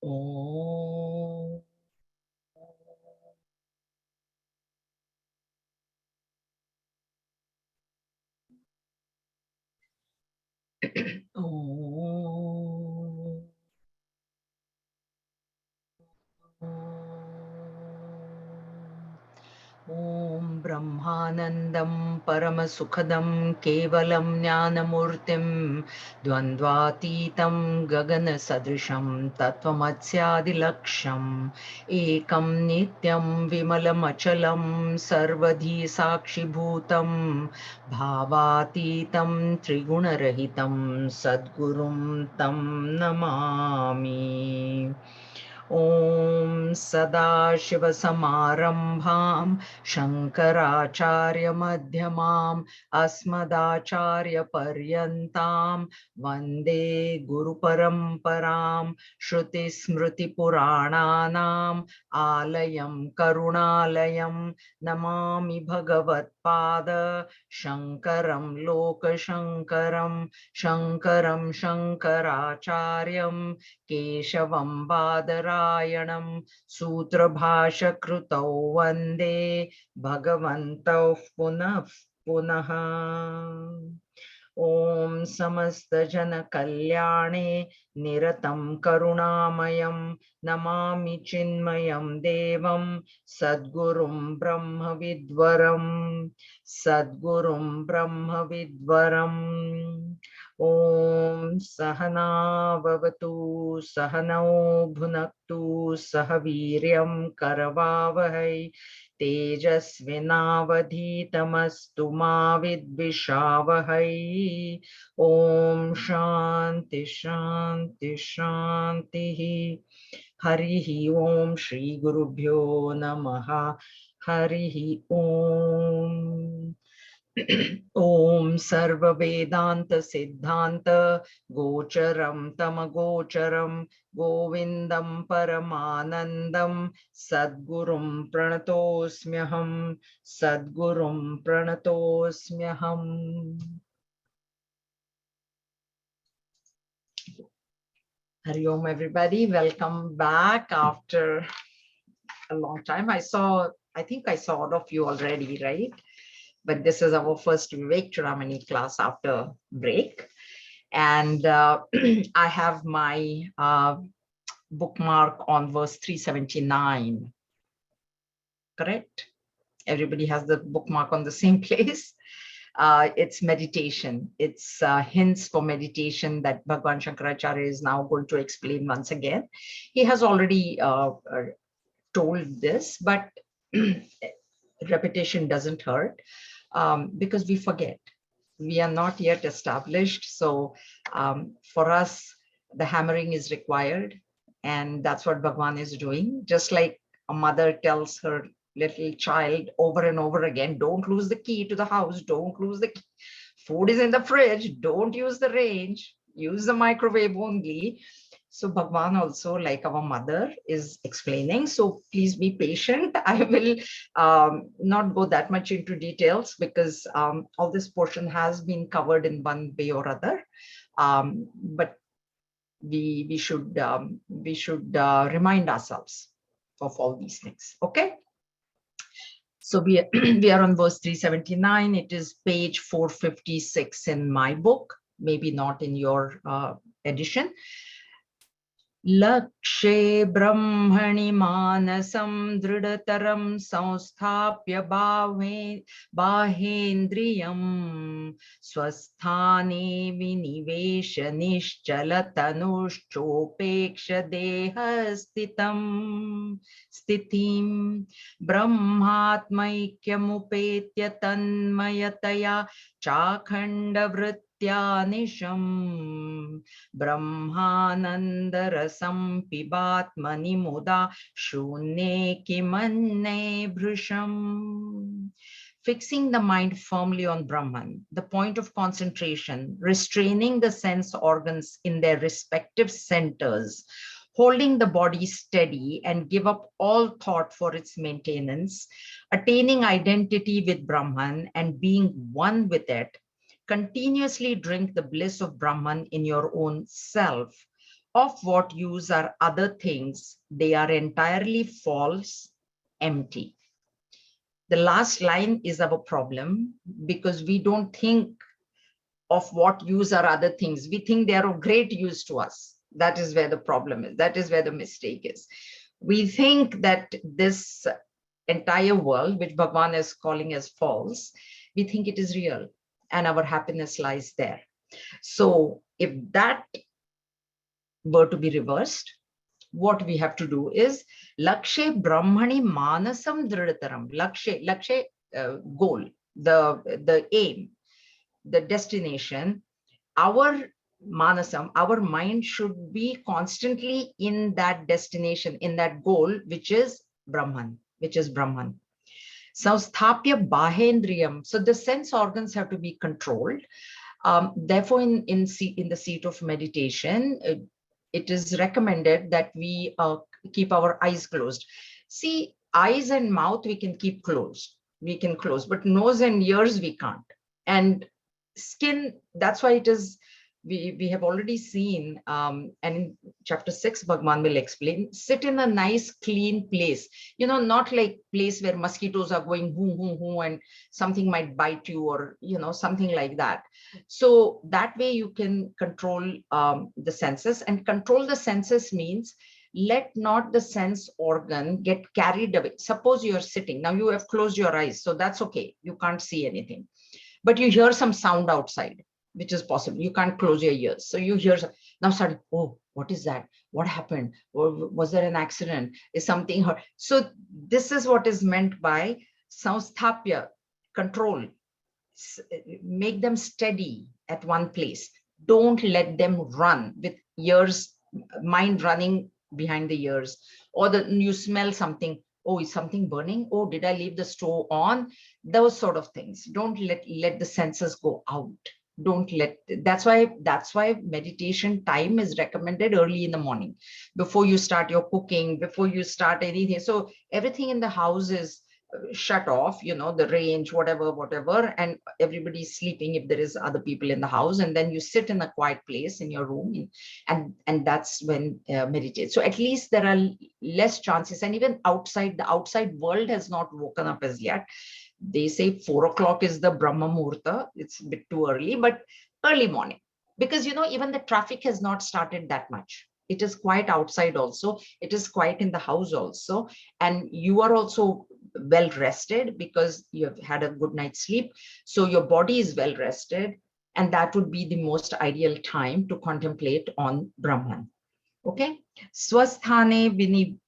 Om. Om. ॐ ब्रह्मानन्दं परमसुखदं केवलं ज्ञानमूर्तिं द्वन्द्वातीतं गगनसदृशं तत्त्वमस्यादिलक्ष्यम् एकं नित्यं विमलमचलं सर्वधी साक्षिभूतं भावातीतं त्रिगुणरहितं सद्गुरुं तं नमामि। ॐ सदाशिवसमारम्भां शङ्कराचार्यमध्यमाम् अस्मदाचार्यपर्यन्तां वन्दे गुरुपरम्परां श्रुतिस्मृतिपुराणानाम् आलयं करुणालयं नमामि भगवत्पाद शङ्करं लोकशङ्करं शङ्करं शङ्कराचार्यं केशवं बादरायणं सूत्रभाष्यकृतौ वन्दे भगवन्तौ पुनः पुनः। ॐ समस्तजनकल्याणे निरतं करुणामयं नमामि चिन्मयं देवं सद्गुरुं ब्रह्मविद्वरं सद्गुरुं ब्रह्मविद्वरम्। ॐ सहना भवतु सहनौ भुनक्तु सह वीर्यं करवावहै तेजस्विनावधीतमस्तु मा विद्विषावहै। ॐ शान्ति शान्ति शान्तिः। हरिः ॐ श्री गुरुभ्यो नमः। हरिः ॐ। ॐ सर्ववेदान्त सिद्धान्त गोचरं तमगोचरं गोविन्दं परमानन्दं सद्गुरुं प्रणतोऽस्म्यहं सद्गुरुं प्रणतोऽस्म्यहम्। Hari Om, everybody. Welcome back after a long time. I think I saw all of you already, right? But this is our first Vivekachudamini class after break. And I have my bookmark on verse 379. Correct? Everybody has the bookmark on the same place. It's meditation. It's hints for meditation that Bhagavan Shankaracharya is now going to explain once again. He has already told this, but repetition doesn't hurt because we forget. We are not yet established. So for us, the hammering is required. And that's what Bhagwan is doing. Just like a mother tells her little child over and over again, don't lose the key to the house, don't lose the key. Food is in the fridge, don't use the range, use the microwave only. So Bhagwan also, like our mother, is explaining. So please be patient. I will not go that much into details because all this portion has been covered in one way or other. But we should remind ourselves of all these things. Okay. So we are on verse 379. It is page 456 in my book, maybe not in your edition. लक्ष्ये ब्रह्मणि मानसं दृढतरं संस्थाप्य बाहेन्द्रियं स्वस्थाने विनिवेश निश्चलतनुश्चोपेक्ष देहस्थितिं ब्रह्मात्मैक्यमुपेत्य तन्मयतया चाखण्डवृत्त्या निशम् ब्रह्मानन्दरसं पिबात्मनि मुदा शून्ये किमन्ये भृशम्. Fixing the mind firmly on Brahman, the point of concentration, restraining the sense organs in their respective centers, holding the body steady and give up all thought for its maintenance, attaining identity with Brahman and being one with it, continuously drink the bliss of Brahman in your own self, Of what use are other things? They are entirely false, empty. The last line is our problem because we don't think of what use are other things. We think they are of great use to us. That is where the problem is. That is where the mistake is. We think that this entire world, which Bhagavan is calling as false, we think it is real and our happiness lies there. So if that were to be reversed, what we have to do is Lakshe Brahmani Manasam Dridataram. Lakshe goal, the aim, the destination, our manasam, our mind should be constantly in that destination, in that goal, which is Brahman, Sausthapya Bahendriyam. So the sense organs have to be controlled. Therefore, in the seat of meditation, it is recommended that we keep our eyes closed. See, eyes and mouth we can keep closed. We can close, but nose and ears we can't. And skin, that's why it is, we have already seen, and in chapter 6, Bhagavan will explain, sit in a nice, clean place, not like place where mosquitoes are going hoo, hoo, hoo, and something might bite you or, something like that. So that way you can control the senses, and control the senses means let not the sense organ get carried away. Suppose you are sitting, now you have closed your eyes, so that's okay. You can't see anything, but you hear some sound outside, which is possible. You can't close your ears. So you hear, now suddenly, oh, what is that? What happened? Or was there an accident? Is something hurt? So this is what is meant by Sausthapya, control. Make them steady at one place. Don't let them run with ears, mind running behind the ears, or you smell something. Oh, is something burning? Oh, did I leave the stove on? Those sort of things. Don't let the senses go out. Don't let, that's why meditation time is recommended early in the morning, before you start your cooking, before you start anything. So everything in the house is shut off, the range, whatever, and everybody's sleeping if there is other people in the house, and then you sit in a quiet place in your room, and that's when meditate. So at least there are less chances, and even the outside world has not woken up as yet. They say 4 o'clock is the Brahma Muhurta. It's a bit too early, but early morning, because even the traffic has not started that much. It is quiet outside also. It is quiet in the house also, and you are also well rested because you have had a good night's sleep. So your body is well rested, and that would be the most ideal time to contemplate on Brahman. Okay, Swasthane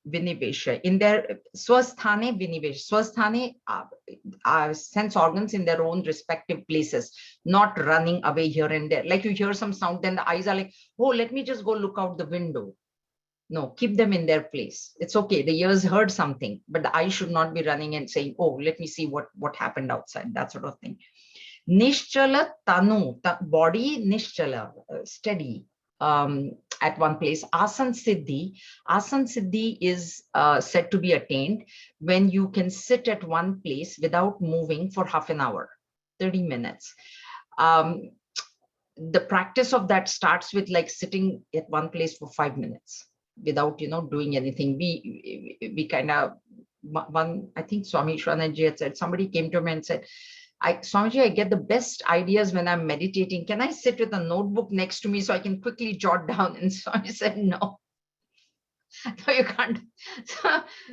Vinivesha. In their Swasthane Vinivesha, Swasthane are sense organs in their own respective places, not running away here and there. Like you hear some sound, then the eyes are like, oh, let me just go look out the window. No, keep them in their place. It's okay. The ears heard something, but the eye should not be running and saying, oh, let me see what happened outside, that sort of thing. Nishchala Tanu, body Nishchala, steady. At one place. Asan Siddhi is said to be attained when you can sit at one place without moving for half an hour, 30 minutes. The practice of that starts with like sitting at one place for 5 minutes without, doing anything. We kind of, I think Swami Shwananji had said, somebody came to me and said, Swamiji, I get the best ideas when I'm meditating. Can I sit with a notebook next to me so I can quickly jot down? And Swami said, no, no, you can't.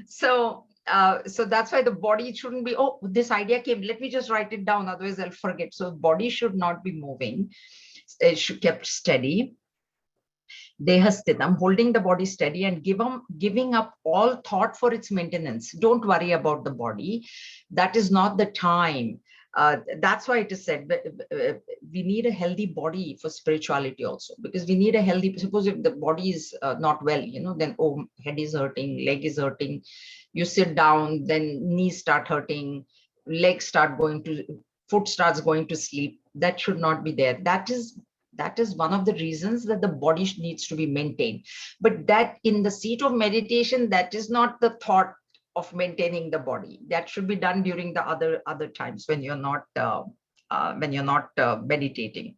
So that's why the body shouldn't be, oh, this idea came, let me just write it down, otherwise I'll forget. So body should not be moving. It should be kept steady. Dehasthitam, holding the body steady and giving up all thought for its maintenance. Don't worry about the body. That is not the time. That's why it is said we need a healthy body for spirituality also, because we need a healthy, suppose if the body is not well, then, oh, head is hurting, leg is hurting, you sit down, then knees start hurting, legs start going to, foot starts going to sleep. That should not be there. That is one of the reasons that the body needs to be maintained. But that in the seat of meditation, that is not the thought of maintaining the body. That should be done during the other times when you're not meditating.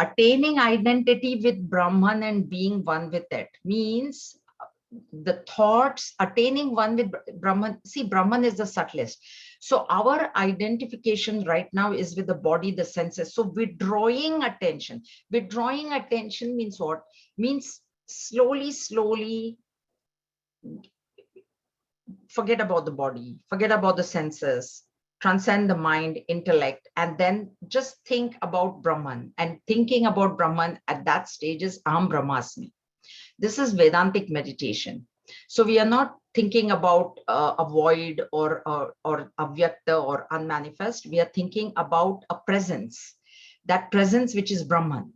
Attaining identity with Brahman and being one with it means the thoughts, attaining one with Brahman. See, Brahman is the subtlest. So our identification right now is with the body, the senses. So withdrawing attention. Withdrawing attention means what? Means slowly, slowly forget about the body, forget about the senses, transcend the mind, intellect, and then just think about Brahman. And thinking about Brahman at that stage is Aham Brahmasmi. This is Vedantic meditation. So we are not thinking about a void or avyakta or unmanifest. We are thinking about a presence, that presence which is Brahman.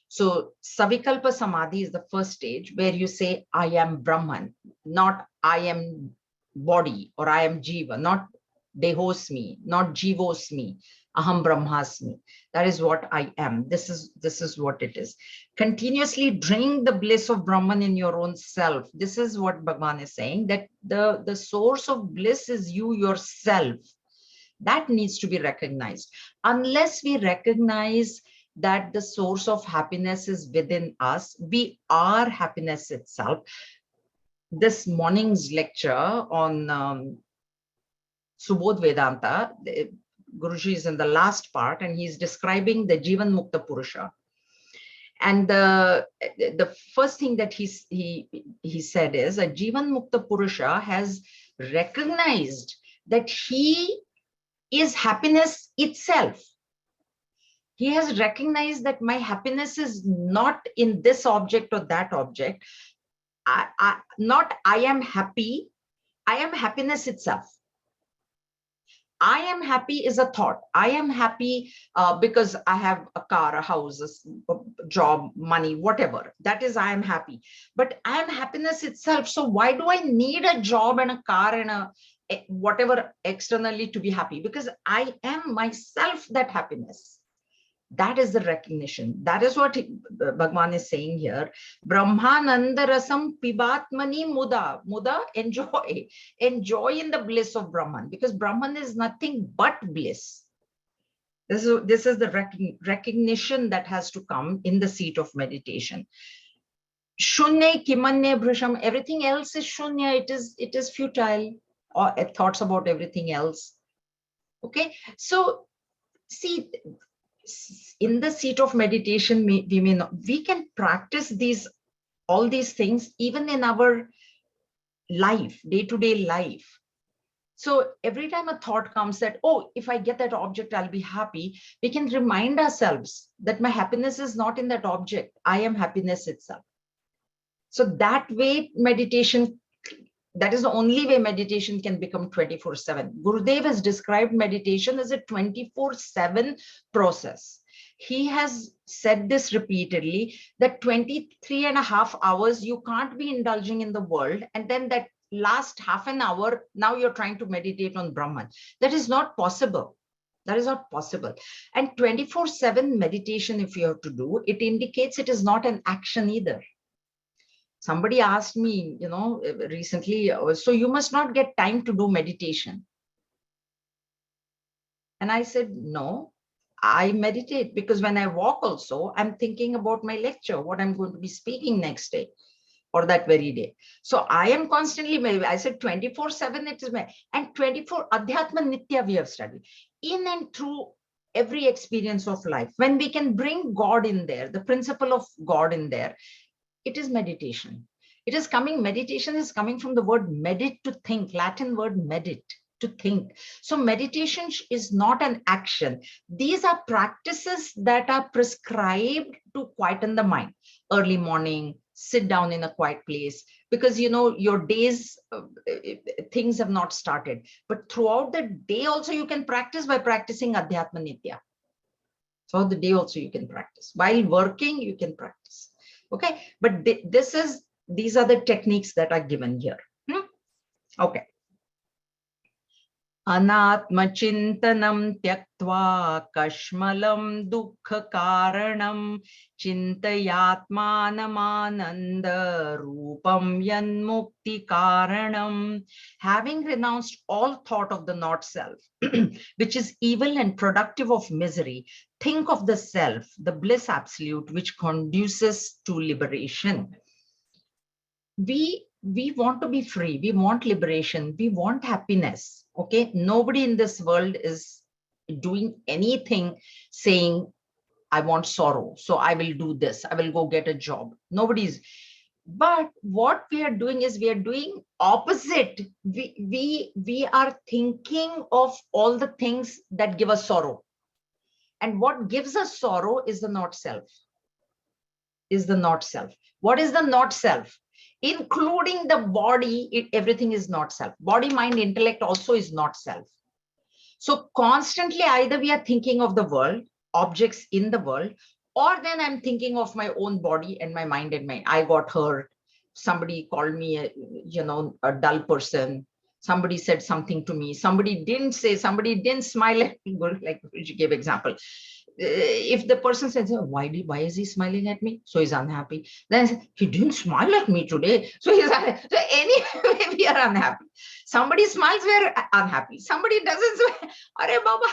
So Savikalpa Samadhi is the first stage where you say, I am Brahman, not I am body or I am Jiva, not Dehosmi, not Jivosmi, Aham Brahmasmi. That is what I am. This is what it is. Continuously drink the bliss of Brahman in your own self. This is what Bhagavan is saying, that the source of bliss is you yourself. That needs to be recognized. Unless we recognize that the source of happiness is within us, we are happiness itself. This morning's lecture on Subodh Vedanta, Guruji is in the last part and he's describing the Jivan Mukta Purusha. And the first thing that he said is a Jivan Mukta Purusha has recognized that he is happiness itself. He has recognized that my happiness is not in this object or that object. Not I am happy, I am happiness itself. I am happy is a thought. I am happy because I have a car, a house, a job, money, whatever. That is I am happy. But I am happiness itself. So why do I need a job and a car and a whatever externally to be happy? Because I am myself that happiness. That is the recognition. That is what Bhagavan is saying here. Brahmananda rasam pibatmani muda. Muda, enjoy. Enjoy in the bliss of Brahman, because Brahman is nothing but bliss. This is the recognition that has to come in the seat of meditation. Shunya kimanya bhrisham. Everything else is shunya. It is futile. Or thoughts about everything else. Okay. So see, in the seat of meditation, we can practice all these things even in our life, day-to-day life. So every time a thought comes that, oh, if I get that object, I'll be happy, we can remind ourselves that my happiness is not in that object. I am happiness itself. So that way meditation, that is the only way meditation can become 24/7. Gurudev has described meditation as a 24/7 process. He has said this repeatedly, that 23.5 hours you can't be indulging in the world, and then that last half an hour, now you're trying to meditate on Brahman. That is not possible. That is not possible. And 24/7 meditation, if you have to do, it indicates it is not an action either. Somebody asked me, recently, so you must not get time to do meditation. And I said, no, I meditate, because when I walk also, I'm thinking about my lecture, what I'm going to be speaking next day or that very day. So I am constantly, I said 24/7, it is, and 24 Adhyatma Nitya we have studied. In and through every experience of life, when we can bring God in there, the principle of God in there, it is meditation. Meditation is coming from the word medit, to think, Latin word medit, to think. So meditation is not an action. These are practices that are prescribed to quieten the mind. Early morning, sit down in a quiet place, because your days, things have not started. But throughout the day also you can practice by practicing Adhyatma Nitya. Throughout the day also you can practice. While working, you can practice. Okay, but these are the techniques that are given here. Okay. अनात्मचिन्तनं त्यक्त्वा कश्मलं दुःखकारणं चिन्तयात्मानमानन्दरूपं यन्मुक्तिकारणं. Having renounced all thought of the not self, which is evil and productive of misery, think of the self, the bliss absolute, which conduces to liberation. We want to be free, we want liberation, we want happiness. Okay, nobody in this world is doing anything saying I want sorrow, so I will do this, I will go get a job. Nobody's. But what we are doing is we are doing opposite. We are thinking of all the things that give us sorrow, and what gives us sorrow is the not self. Is the not self. What is the not self? Including the body, everything is not self. Body, mind, intellect also is not self. So constantly either we are thinking of the world, objects in the world, or then I'm thinking of my own body and my mind and I got hurt. Somebody called me a dull person. Somebody said something to me. Somebody didn't say, somebody didn't smile at me, like you gave example. If the person says, oh, why is he smiling at me? So he's unhappy. Then I say, he didn't smile at me today. So he's unhappy. So anyway, we are unhappy. Somebody smiles, we're unhappy. Somebody doesn't smile. Arey Baba,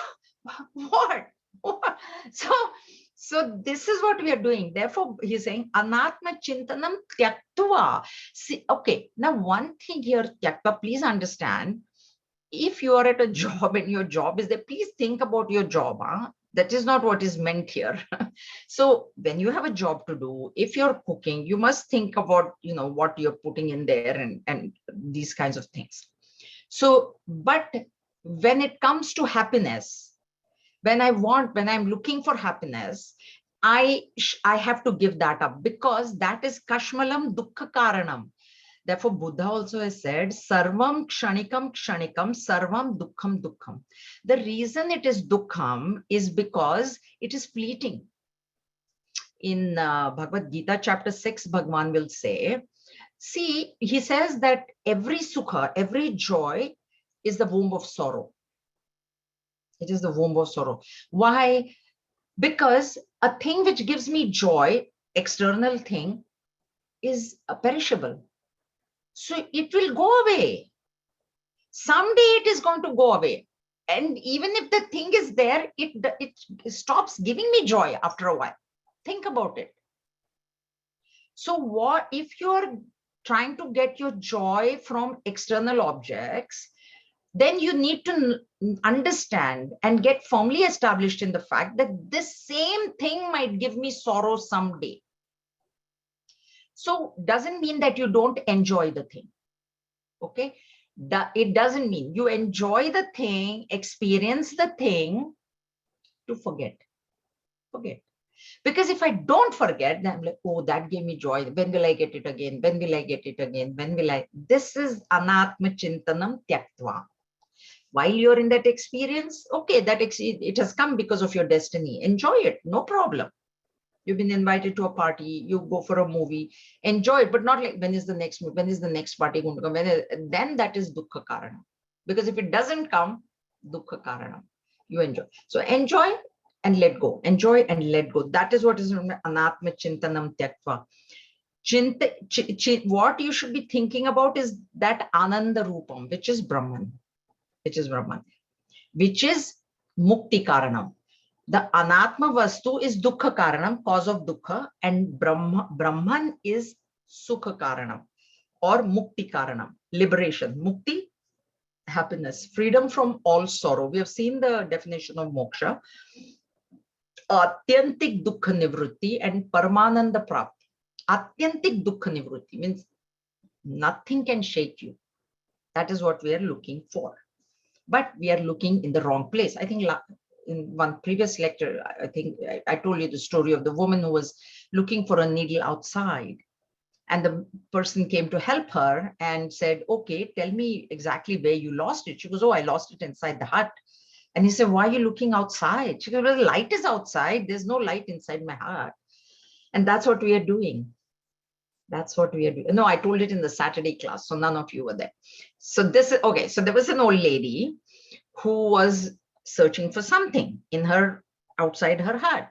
what? So this is what we are doing. Therefore, he's saying, anatma chintanam tyaktva. See, okay, now one thing here, tyaktva, please understand, if you are at a job and your job is there, please think about your job. Huh? That is not what is meant here. So when you have a job to do, if you're cooking, you must think about, what you're putting in there and these kinds of things. So, but when it comes to happiness, when I'm looking for happiness, I have to give that up, because that is kashmalam dukkha karanam. Therefore, Buddha also has said, Sarvam kshanikam kshanikam, sarvam dukkham dukkham. The reason it is dukkham is because it is fleeting. In Bhagavad Gita, chapter 6, Bhagavan will say, see, he says that every sukha, every joy is the womb of sorrow. It is the womb of sorrow. Why? Because a thing which gives me joy, external thing, is perishable. So it will go away. Someday it is going to go away. And even if the thing is there, it stops giving me joy after a while. Think about it. So what if you're trying to get your joy from external objects, then you need to understand and get firmly established in the fact that this same thing might give me sorrow someday. So doesn't mean that you don't enjoy the thing. Okay, it doesn't mean you enjoy the thing, experience the thing to forget. Because if I don't forget, then I'm like, oh, that gave me joy. When will I get it again? When will I get it again? When will I? This is anatma chintanam tyaktva. While you're in that experience, okay, it has come because of your destiny. Enjoy it, no problem. You've been invited to a party, you go for a movie, enjoy it, but not like, when is the next party going to come? Then that is dukkha karana. Because if it doesn't come, dukkha karana. You enjoy. So enjoy and let go. Enjoy and let go. That is what is anatma chintanam tyaktva. What you should be thinking about is that ananda rupam, which is Brahman, which is mukti karanam. The anatma vastu is dukkha karanam, cause of dukkha, and Brahman is sukha karanam or mukti karanam, liberation. Mukti, happiness, freedom from all sorrow. We have seen the definition of moksha. Atyantik dukkha nivrutti and paramananda prapti. Atyantik dukkha nivrutti means nothing can shake you. That is what we are looking for. But we are looking in the wrong place. I think in one previous lecture, I think I told you the story of the woman who was looking for a needle outside. And the person came to help her and said, okay, tell me exactly where you lost it. She goes, oh, I lost it inside the hut. And he said, why are you looking outside? She goes, well, the light is outside. There's no light inside my heart. And that's what we are doing. That's what we are doing. No, I told it in the Saturday class, so none of you were there. So this is, okay, so there was an old lady who was searching for something in her, outside her heart.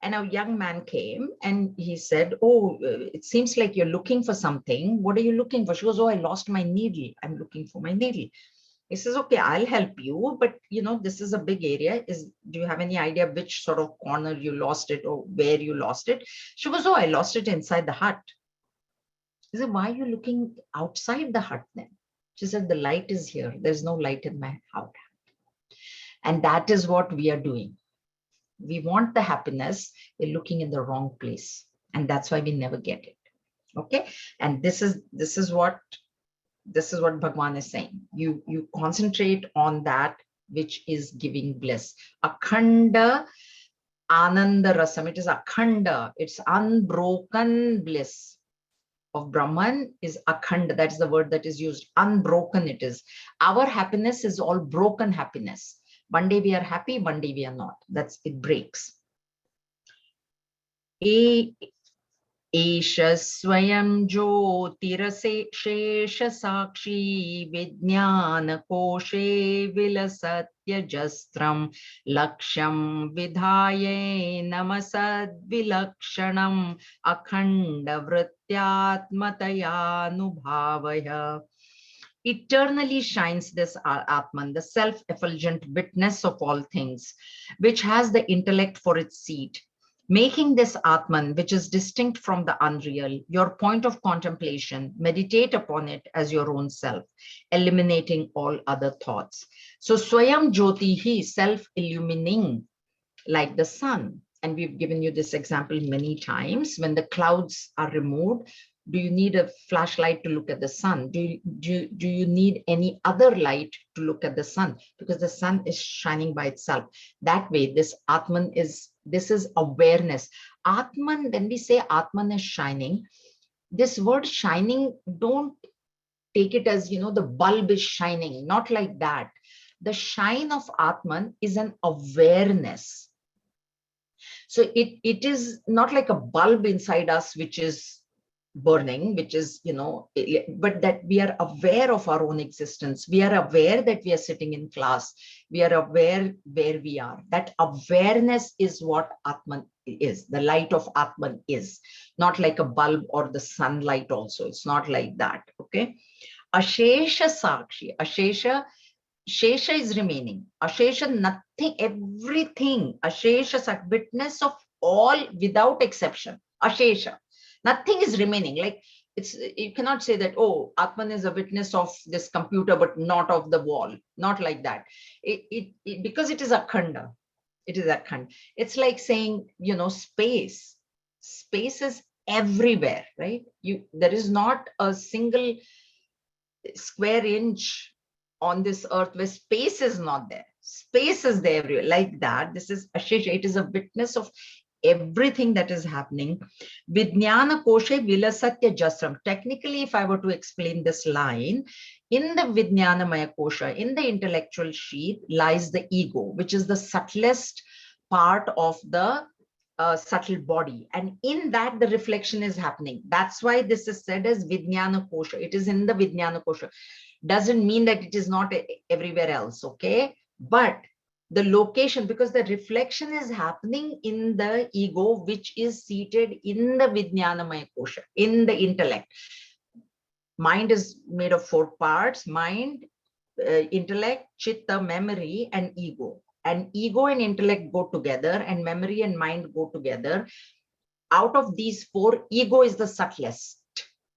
And a young man came and he said, oh, it seems like you're looking for something. What are you looking for? She goes, oh, I lost my needle. I'm looking for my needle. He says, okay, I'll help you. But, this is a big area. Do you have any idea which sort of corner you lost it or where you lost it? She goes, oh, I lost it inside the hut. He said, why are you looking outside the hut then? She said, the light is here. There's no light in my hut. And that is what we are doing. We want the happiness, we're looking in the wrong place. And that's why we never get it. Okay. And this is what Bhagwan is saying. You concentrate on that which is giving bliss. Akhanda Ananda Rasam. It is akhanda. It's unbroken bliss of Brahman is akhanda. That's the word that is used. Unbroken it is. Our happiness is all broken happiness. One day we are happy, one day we are not. It breaks. Esha swayam jyotirase shesha sakshi vijnana koshe vilasatya jastram lakshyam vidhaye namasad vilakshanam akhanda vrityatmataya nubhavaya. Eternally shines this Atman, the self-effulgent witness of all things, which has the intellect for its seat, making this Atman, which is distinct from the unreal, your point of contemplation. Meditate upon it as your own self, eliminating all other thoughts. So Swayam Jyotihi, self-illumining like the sun. And we've given you this example many times. When the clouds are removed, do you need a flashlight to look at the sun? Do you need any other light to look at the sun? Because the sun is shining by itself. That way, this Atman is awareness. Atman, when we say Atman is shining, this word shining, don't take it as, the bulb is shining, not like that. The shine of Atman is an awareness. So it is not like a bulb inside us, which is burning, which is, but that we are aware of our own existence. We are aware that we are sitting in class. We are aware where we are. That awareness is what Atman is. The light of Atman is not like a bulb or the sunlight also. It's not like that. Okay. Ashesha Sakshi. Shesha is remaining. Ashesha, nothing, everything. Ashesha, witness of all without exception. Ashesha. Nothing is remaining. Like you cannot say that, oh, Atman is a witness of this computer, but not of the wall. Not like that. Because it is akhanda. It is akhanda. It's like saying, space. Space is everywhere, right? There is not a single square inch on this earth where space is not there. Space is there everywhere. Like that. This is Ashesha. It is a witness of everything that is happening. Vijnana koshe vilasatya jasram. Technically, if I were to explain this line, in the Vijnanamaya kosha, in the intellectual sheath, lies the ego, which is the subtlest part of the subtle body. And in that, the reflection is happening. That's why this is said as Vijnana kosha. It is in the Vijnana kosha. Doesn't mean that it is not everywhere else, okay? But the location, because the reflection is happening in the ego, which is seated in the Vijnanamaya kosha, in the intellect. Mind is made of 4 parts: mind, intellect, chitta, memory, and ego. And ego and intellect go together, and memory and mind go together. Out of these 4, ego is the subtlest.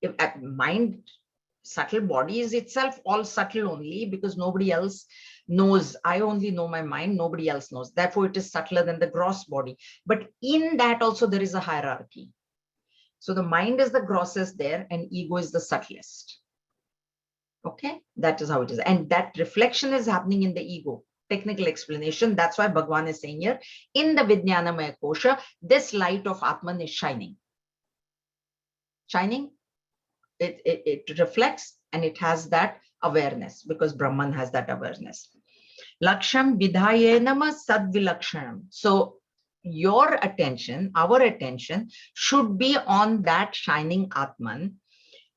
If mind, subtle body is itself all subtle only, because nobody else knows. I only know my mind, nobody else knows. Therefore, it is subtler than the gross body. But in that also there is a hierarchy. So the mind is the grossest there, and ego is the subtlest. Okay, that is how it is. And that reflection is happening in the ego. Technical explanation. That's why Bhagwan is saying here, in the Vijnanamaya kosha, this light of Atman is shining. Shining. It reflects, and it has that awareness, because Brahman has that awareness. Laksham vidhayenama sadvilakshanam. So your attention, our attention, should be on that shining Atman.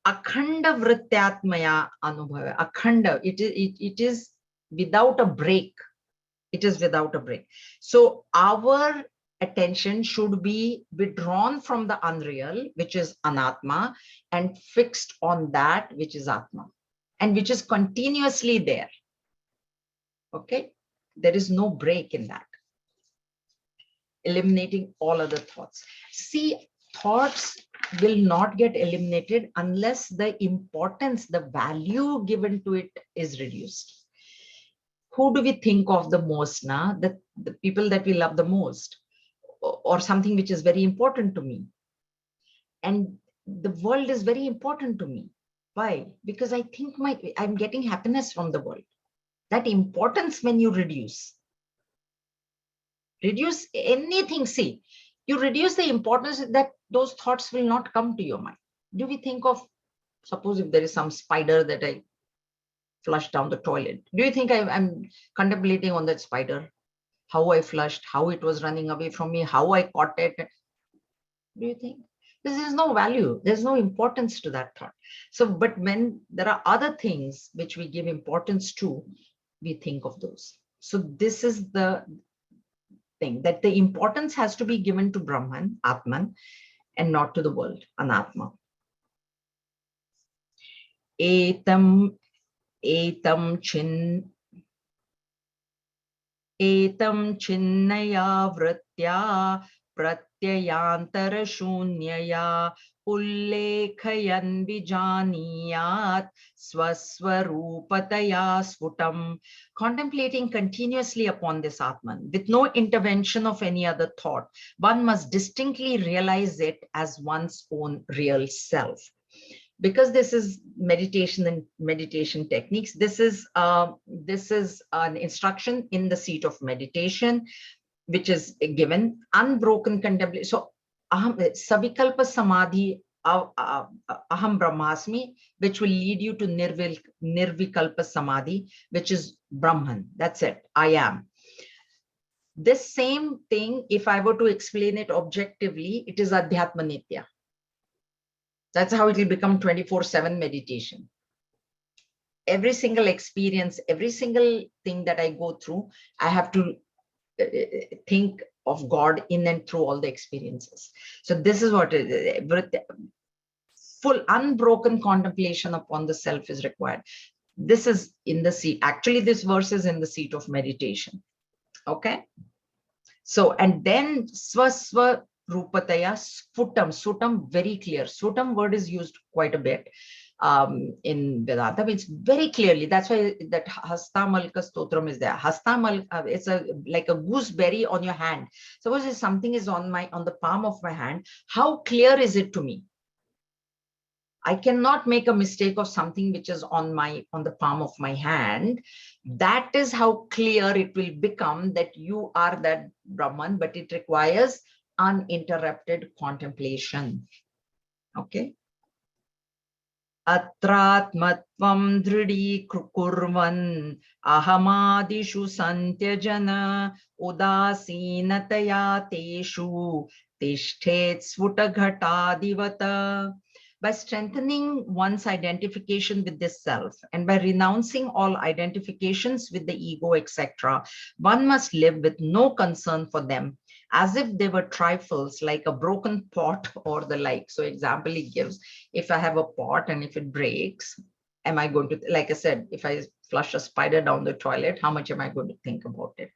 Akhanda vrityatmaya anubhava. Akhanda, it is without a break. It is without a break. So our attention should be withdrawn from the unreal, which is anatma, and fixed on that, which is atma, and which is continuously there. Okay? There is no break in that. Eliminating all other thoughts. See, thoughts will not get eliminated unless the importance, the value given to it is reduced. Who do we think of the most now? The people that we love the most, or something which is very important to me. And the world is very important to me. Why? Because I think I'm getting happiness from the world. That importance, when you reduce anything, see, you reduce the importance, that those thoughts will not come to your mind. Do we think of, suppose if there is some spider that I flushed down the toilet, do you think I'm contemplating on that spider, how I flushed, how it was running away from me, how I caught it? Do you think? This is no value, there's no importance to that thought. So, but when there are other things which we give importance to, we think of those. So this is the thing, that the importance has to be given to Brahman, Atman, and not to the world, Anatma. Etam chinnaya vritya pratyayantara shunyaya ullekhayan vijaniyat swaswarupataya sfutam. Contemplating continuously upon this Atman with no intervention of any other thought, one must distinctly realize it as one's own real self. Because this is meditation and meditation techniques, this is an instruction in the seat of meditation, which is given unbroken contemplation. So savikalpa samadhi aham brahmasmi, which will lead you to nirvikalpa samadhi, which is Brahman. That's it, I am. This same thing, if I were to explain it objectively, it is adhyatma nitya. That's how it will become 24/7 meditation. Every single experience, every single thing that I go through, I have to think of God in and through all the experiences. So this is what full unbroken contemplation upon the self is required. This is in the seat. Actually, this verse is in the seat of meditation. Okay. So, and then swaswa rupataya sfutam, very clear. Sfutam word is used quite a bit in Vedanta. It's very clearly, that's why that Hastamalka Stotram is there. Hastamalka, it's like a gooseberry on your hand. Suppose if something is on the palm of my hand, how clear is it to me? I cannot make a mistake of something which is on the palm of my hand. That is how clear it will become that you are that Brahman, but it requires uninterrupted contemplation. Okay. Atratmatvam dhridi kurvan ahamadishu santyajana udasinataya teshu tishthet svutaghatadivata. By strengthening one's identification with this self and by renouncing all identifications with the ego, etc., one must live with no concern for them, as if they were trifles like a broken pot or the like. So example he gives, if I have a pot and if it breaks, am I going to, like I said, if I flush a spider down the toilet, how much am I going to think about it?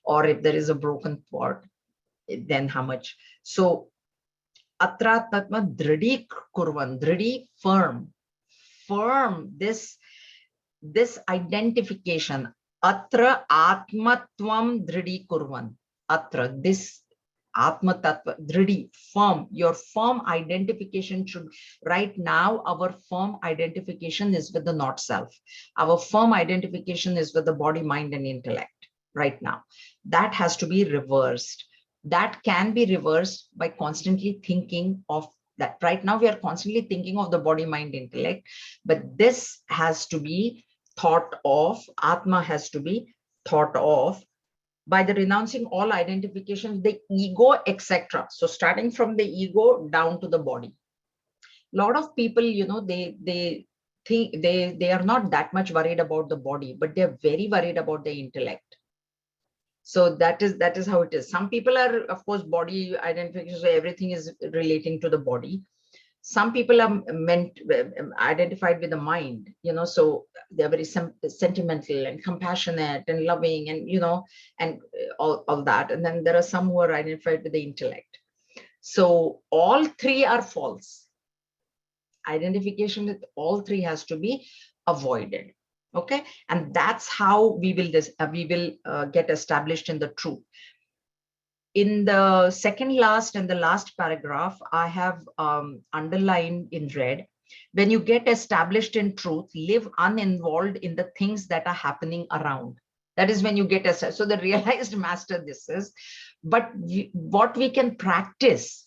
Or if there is a broken pot, then how much? So Atra tatma dhridi kurvan, dhridi, firm, this identification. Atra atmatvam dhridi kurvan. Atra, this atma tattva, dhridi, firm. Your firm identification should, right now, our firm identification is with the not self. Our firm identification is with the body, mind, and intellect right now. That has to be reversed. That can be reversed by constantly thinking of that. Right now, we are constantly thinking of the body, mind, intellect, but this has to be thought of, Atma has to be thought of by the renouncing all identification, the ego, etc. So starting from the ego down to the body. A lot of people, they think they are not that much worried about the body, but they're very worried about the intellect. So that is how it is. Some people are, of course, body identification, so everything is relating to the body. Some people are identified with the mind, so they're very sentimental and compassionate and loving, and and all that. And then there are some who are identified with the intellect. So all three are false. Identification with all three has to be avoided. Okay, and that's how we will get established in the truth. In the second last and the last paragraph, I have underlined in red: when you get established in truth, live uninvolved in the things that are happening around. That is when you get established. So the realized master this is, but what we can practice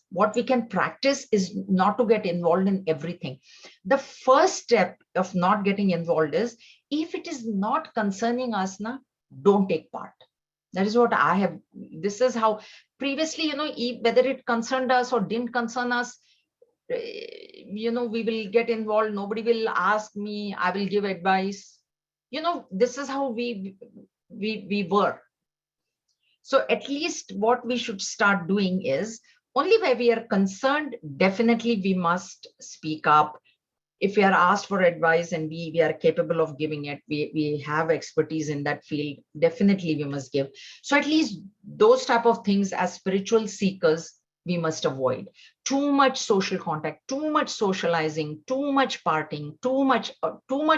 is not to get involved in everything. The first step of not getting involved is, if it is not concerning us, don't take part. That is what I have. This is how previously, whether it concerned us or didn't concern us, we will get involved. Nobody will ask me. I will give advice. This is how we were. So at least what we should start doing is, only where we are concerned, definitely we must speak up. If we are asked for advice and we are capable of giving it, we have expertise in that field, definitely we must give. So at least those type of things, as spiritual seekers, we must avoid. Too much social contact, too much socializing, too much partying, too much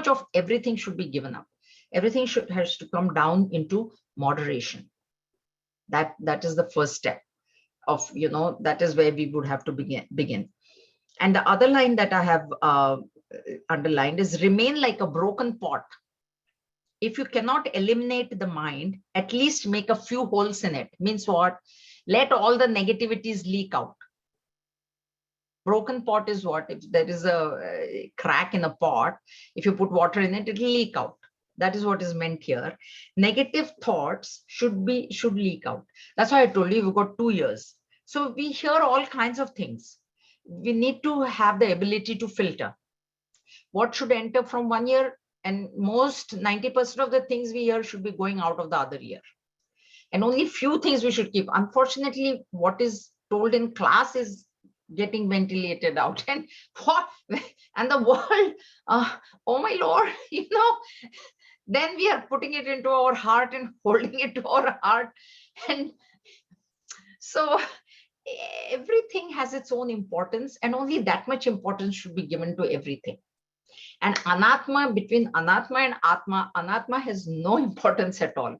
of everything should be given up. Everything has to come down into moderation. That is the first step of, that is where we would have to begin. And the other line that I have underlined is, remain like a broken pot. If you cannot eliminate the mind, at least make a few holes in it. Means what? Let all the negativities leak out. Broken pot is what? If there is a crack in a pot, if you put water in it, it will leak out. That is what is meant here. Negative thoughts should leak out. That's why I told you we've got 2 years. So we hear all kinds of things. We need to have the ability to filter what should enter from 1 year, and most 90% of the things we hear should be going out of the other year. And only few things we should keep. Unfortunately, what is told in class is getting ventilated out, and the world, oh my Lord, then we are putting it into our heart and holding it to our heart. And so everything has its own importance, and only that much importance should be given to everything. And anatma, between anatma and atma, anatma has no importance at all.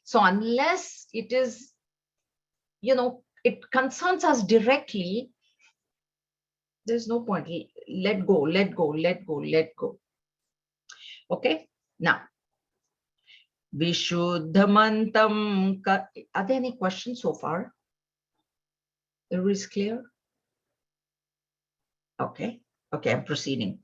So unless it is, it concerns us directly, there's no point. Let go, let go, let go, let go. Okay. Now, Vishuddhamantam. Are there any questions so far? Everybody's clear? Okay. Okay, I'm proceeding.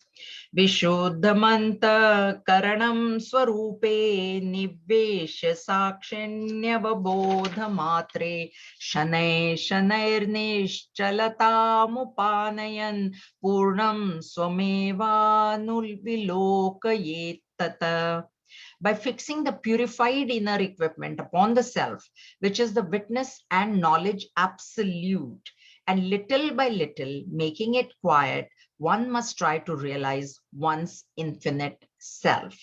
Vishuddhamanta karanam swarupe nivesha sakshinyavabodha matre shanai shanair nischalatamupaanayan purnam swameva nulvilokayet tata. By fixing the purified inner equipment upon the self, which is the witness and knowledge absolute, and little by little making it quiet, one must try to realize one's infinite self.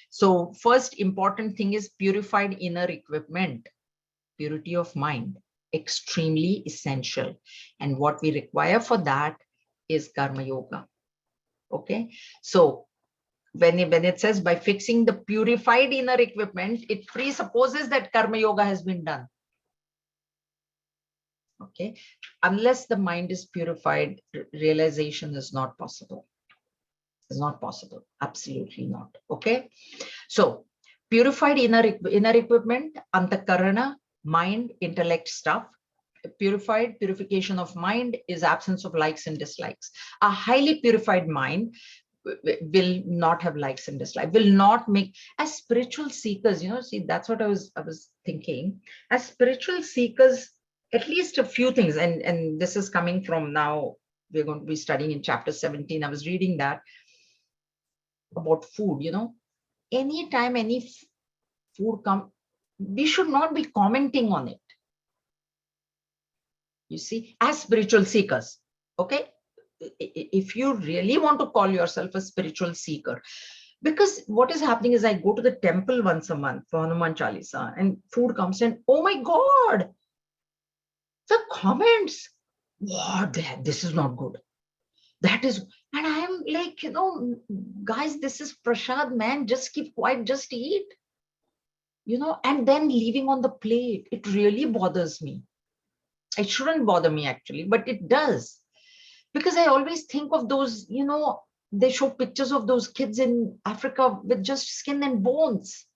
So first important thing is purified inner equipment, purity of mind, extremely essential. And what we require for that is karma yoga. Okay, so when it says by fixing the purified inner equipment, it presupposes that karma yoga has been done. Okay, unless the mind is purified, realization is not possible. It's not possible. Absolutely not. Okay, so purified inner equipment, antakarana, mind, intellect stuff. Purification of mind is absence of likes and dislikes. A highly purified mind will not have likes and dislikes, will not make, as spiritual seekers, see, that's what I was thinking. As spiritual seekers, at least a few things, and this is coming from, now we're going to be studying in chapter 17. I was reading that about food, anytime any food come, we should not be commenting on it. You see, as spiritual seekers, okay? If you really want to call yourself a spiritual seeker, because what is happening is I go to the temple once a month for Hanuman Chalisa and food comes in, oh my God, the comments, what, this is not good. That is, and I'm like, guys, this is prasad, man, just keep quiet, just eat, and then leaving on the plate. It really bothers me. It shouldn't bother me actually, but it does. Because I always think of those, they show pictures of those kids in Africa with just skin and bones.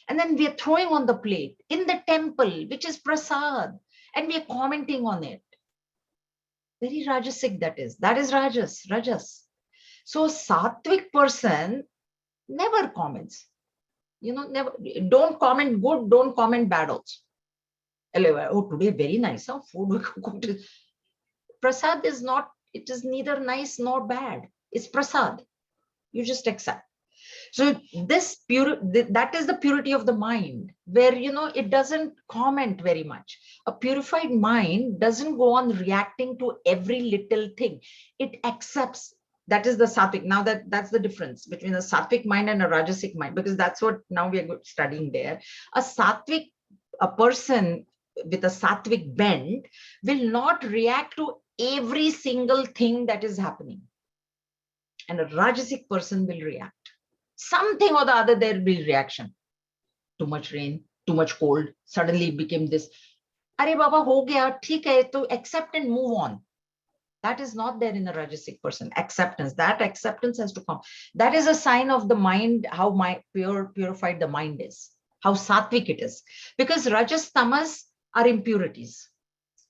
And then we are throwing on the plate in the temple, which is prasad, and we are commenting on it. Very rajasic that is. That is rajas. So sattvic person never comments. Never. Don't comment good, don't comment bad also. Oh, today very nice. Huh? Food cooked. Prasad is not, it is neither nice nor bad. It's prasad. You just accept. So that is the purity of the mind, where, it doesn't comment very much. A purified mind doesn't go on reacting to every little thing. It accepts. That is the sattvic. Now that's the difference between a sattvic mind and a rajasic mind, because that's what now we are studying there. A person with a sattvic bent will not react to every single thing that is happening. And a rajasic person will react. Something or the other, there will be reaction. Too much rain, too much cold, suddenly it became this. Arey Baba, ho gaya, theek hai, to accept and move on. That is not there in a rajasic person. Acceptance, that acceptance has to come. That is a sign of the mind, how purified the mind is, how sattvic it is. Because rajas, tamas are impurities.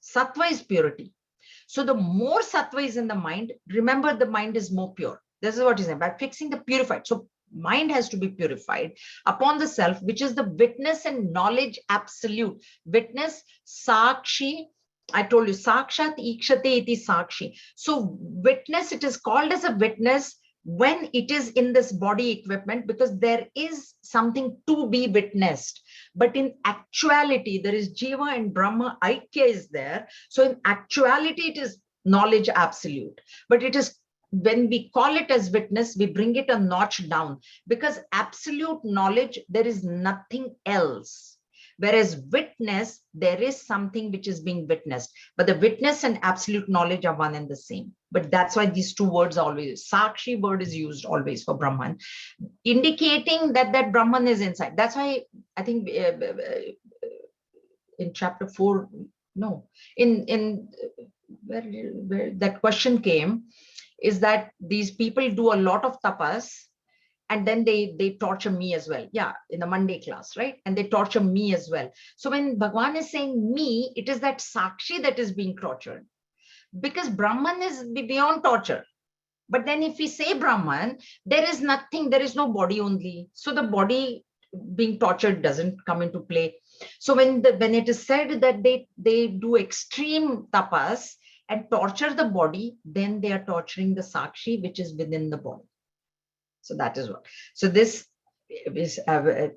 Sattva is purity. So the more sattva is in the mind, remember the mind is more pure. This is what he's saying, by fixing the purified. So mind has to be purified upon the self, which is the witness and knowledge absolute. Witness, sakshi. I told you, sakshat ikshate iti sakshi. So witness, it is called as a witness when it is in this body equipment, because there is something to be witnessed. But in actuality, there is Jiva and Brahma, Aikya is there. So in actuality, it is knowledge absolute. But it is, when we call it as witness, we bring it a notch down, because absolute knowledge, there is nothing else. Whereas witness, there is something which is being witnessed. But the witness and absolute knowledge are one and the same. But that's why these two words always, Sakshi word is used always for Brahman, indicating that Brahman is inside. That's why I think in chapter 4, no, in where that question came, is that these people do a lot of tapas, and then they torture me as well. Yeah, in the Monday class, right? And they torture me as well. So when Bhagwan is saying me, it is that Sakshi that is being tortured, because Brahman is beyond torture. But then if we say Brahman, there is nothing, there is no body only. So the body being tortured doesn't come into play. So when it is said that they do extreme tapas and torture the body, then they are torturing the Sakshi, which is within the body. So that is what. So this is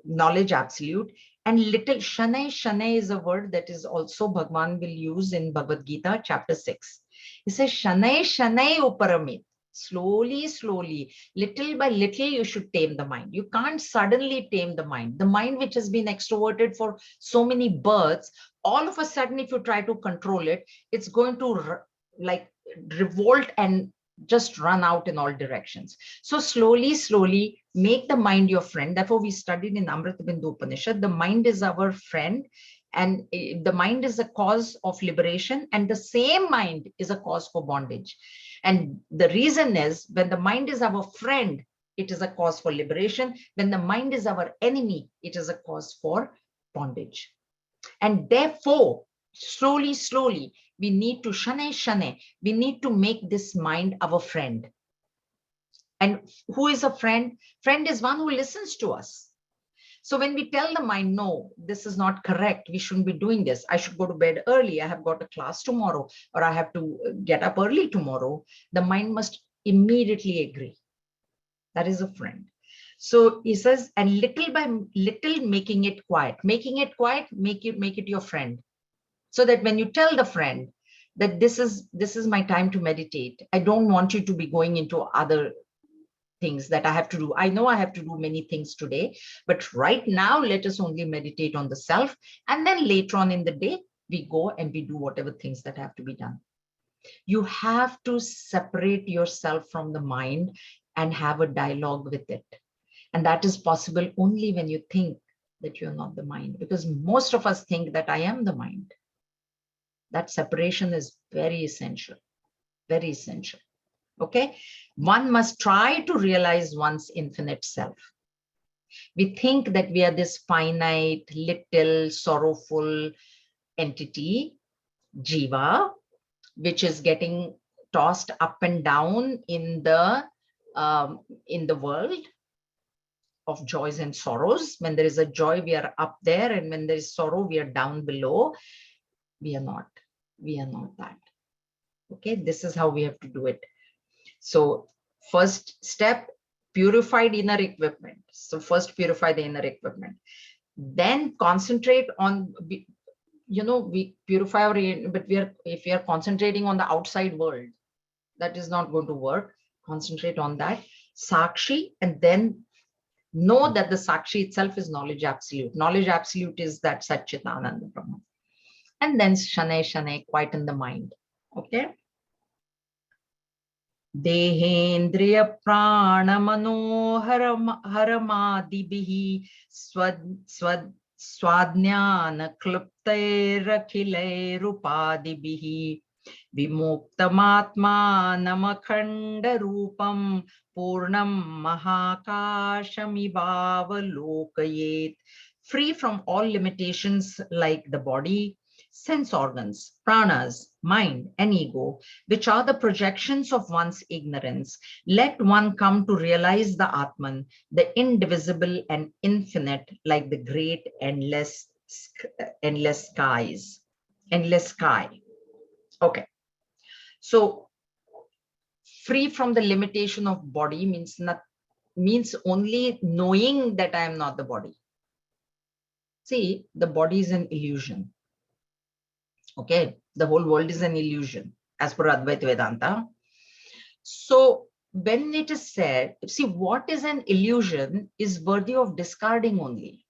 knowledge absolute. And little Shanai is a word that is also Bhagwan will use in Bhagavad Gita, chapter 6. He says, Shanai uparamit. Slowly, little by little, you should tame the mind. You can't suddenly tame the mind. The mind which has been extroverted for so many births, all of a sudden, if you try to control it, it's going to like revolt and just run out in all directions. So slowly make the mind your friend. Therefore, we studied in Amrita Bindu Upanishad, the mind is our friend, and the mind is a cause of liberation, and the same mind is a cause for bondage. And the reason is, when the mind is our friend, it is a cause for liberation. When the mind is our enemy, it is a cause for bondage. And therefore, slowly, we need to shane, we need to make this mind our friend. And who is a friend? Friend is one who listens to us. So when we tell the mind, no, this is not correct, we shouldn't be doing this, I should go to bed early, I have got a class tomorrow, or I have to get up early tomorrow, the mind must immediately agree. That is a friend. So he says, and little by little making it quiet, make it your friend. So that when you tell the friend that this is my time to meditate, I don't want you to be going into other things that I have to do. I know I have to do many things today, but right now let us only meditate on the self. And then later on in the day, we go and we do whatever things that have to be done. You have to separate yourself from the mind and have a dialogue with it. And that is possible only when you think that you're not the mind, because most of us think that I am the mind. That separation is very essential, very essential. Okay. One must try to realize one's infinite self. We think that we are this finite, little, sorrowful entity, jiva, which is getting tossed up and down in the world of joys and sorrows. When there is a joy, we are up there, and when there is sorrow, we are down below. We are not. We are not that. Okay, this is how we have to do it. So first step, purified inner equipment. So first purify the inner equipment. Then concentrate on, we purify our, but if we are concentrating on the outside world, that is not going to work. Concentrate on that. Sakshi, and then know that the Sakshi itself is knowledge absolute. Knowledge absolute is that Satchitananda Brahma. And then Shanay, quieten the mind. Okay. देहेन्द्रिय प्राण मनोहर हरमादिभिः स्वाज्ञान क्लुप्तैरखिलैरुपादिभिः विमुक्तमात्मानमखण्ड रूपं पूर्णं महाकाशमिवावलोकयेत्. Free from all limitations like the body, sense organs, pranas, mind, and ego, which are the projections of one's ignorance, let one come to realize the Atman, the indivisible and infinite, like the great endless sky. Okay. So free from the limitation of body means only knowing that I am not the body. See, the body is an illusion. Okay, the whole world is an illusion as per Advaita Vedanta. So when it is said, see, what is an illusion is worthy of discarding only.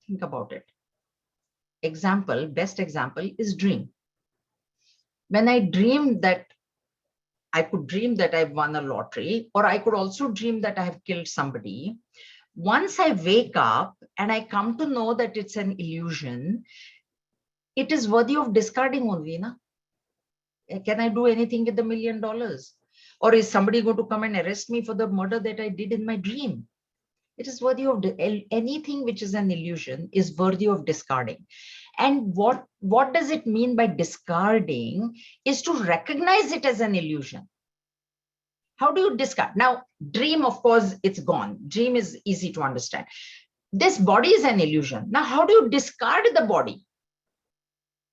Think about it. Example, best example is dream. When I dream that, I could dream that I've won a lottery, or I could also dream that I have killed somebody. Once I wake up and I come to know that it's an illusion, it is worthy of discarding only, na? Can I do anything with $1 million? Or is somebody going to come and arrest me for the murder that I did in my dream? It is worthy of anything which is an illusion is worthy of discarding. And what does it mean by discarding is to recognize it as an illusion. How do you discard? Now, dream, of course, it's gone. Dream is easy to understand. This body is an illusion. Now, how do you discard the body?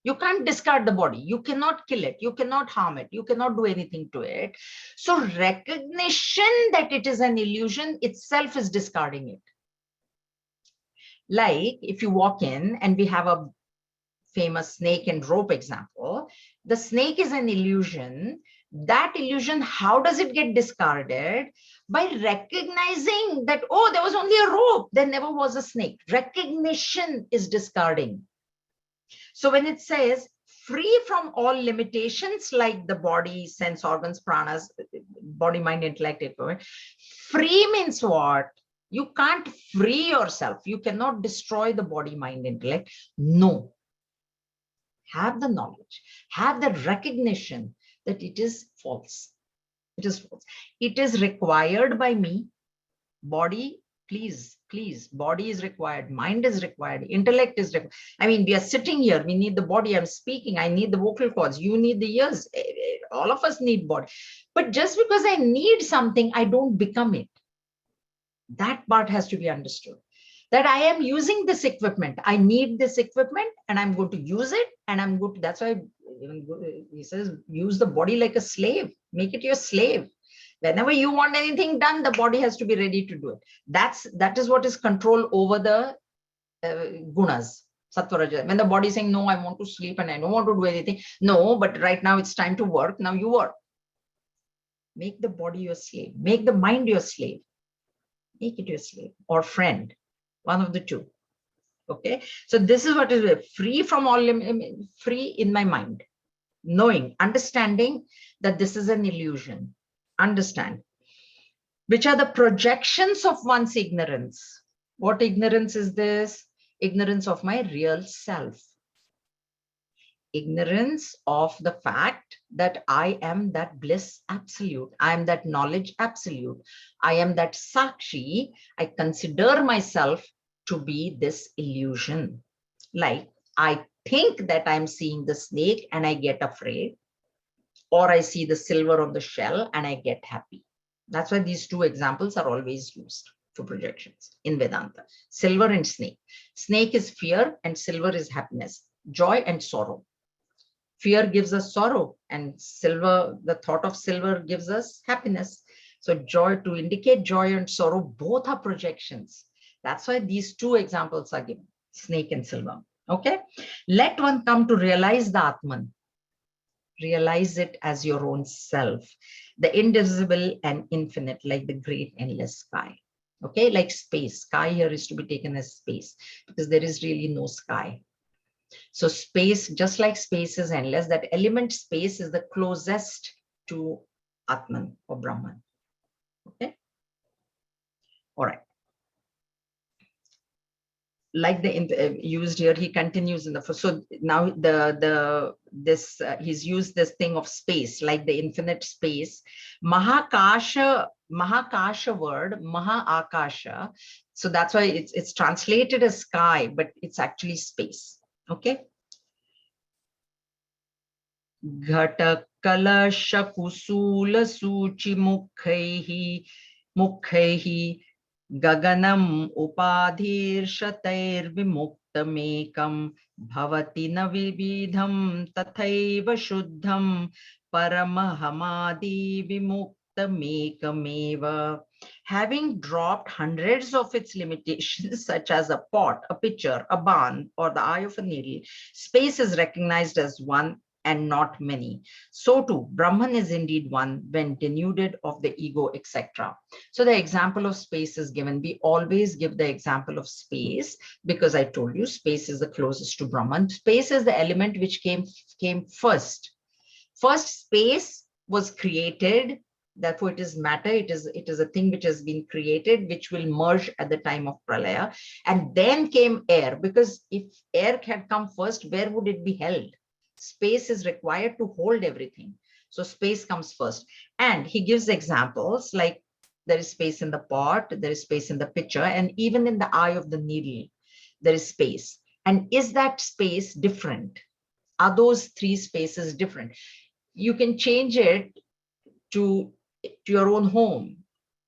You can't discard the body. You cannot kill it. You cannot harm it. You cannot do anything to it. So recognition that it is an illusion itself is discarding it. Like if you walk in and we have a famous snake and rope example, the snake is an illusion. That illusion, how does it get discarded? By recognizing that, oh, there was only a rope. There never was a snake. Recognition is discarding. So when it says free from all limitations like the body, sense organs, pranas, body, mind, intellect, free means what? You can't free yourself. You cannot destroy the body, mind, intellect. No. Have the knowledge, have the recognition that it is false. It is false. It is required by me. Body, please, body is required, mind is required, intellect is required. I mean, we are sitting here, we need the body, I'm speaking, I need the vocal cords, you need the ears, all of us need body. But just because I need something, I don't become it. That part has to be understood. That I am using this equipment, I need this equipment and I'm going to use it, and I'm going to, that's why he says, use the body like a slave, make it your slave. Whenever you want anything done, the body has to be ready to do it. That is what is control over the gunas. Sattva. When the body is saying, no, I want to sleep and I don't want to do anything. No, but right now it's time to work. Now you work. Make the body your slave. Make the mind your slave. Make it your slave or friend. One of the two. Okay. So this is what is free from all, free in my mind. Knowing, understanding that this is an illusion. Understand. Which are the projections of one's ignorance. What ignorance is this? Ignorance of my real self. Ignorance of the fact that I am that bliss absolute. I am that knowledge absolute. I am that Sakshi. I consider myself to be this illusion. Like I think that I'm seeing the snake and I get afraid, or I see the silver on the shell and I get happy. That's why these two examples are always used for projections in Vedanta. Silver and snake. Snake is fear and silver is happiness, joy and sorrow. Fear gives us sorrow and silver, the thought of silver gives us happiness. So joy, to indicate joy and sorrow, both are projections. That's why these two examples are given, snake and silver. Okay. Let one come to realize the Atman. Realize it as your own self, the indivisible and infinite, like the great endless sky. Okay, like space. Sky here is to be taken as space because there is really no sky. So space, just like space is endless, that element space is the closest to Atman or Brahman. Okay. All right. Like the used here, he continues in the first. So now he's used this thing of space, like the infinite space. Mahakasha word, Mahaakasha. So that's why it's translated as sky, but it's actually space. Okay. Ghata kalasha kusula suchi mukhaihi gaganam upadhirshatair vimuktamekam bhavati na vividham tathaiva shuddham paramahamadi vimuktamekam. Having dropped hundreds of its limitations, such as a pot, a pitcher, a barn, or the eye of a needle, space is recognized as one and not many. So too, Brahman is indeed one when denuded of the ego, etc. So the example of space is given. We always give the example of space because I told you space is the closest to Brahman. Space is the element which came first. First, space was created. Therefore, it is matter. It is a thing which has been created, which will merge at the time of Pralaya. And then came air, because if air had come first, where would it be held? Space is required to hold everything. So space comes first. And he gives examples like there is space in the pot, there is space in the pitcher, and even in the eye of the needle, there is space. And is that space different? Are those three spaces different? You can change it to your own home.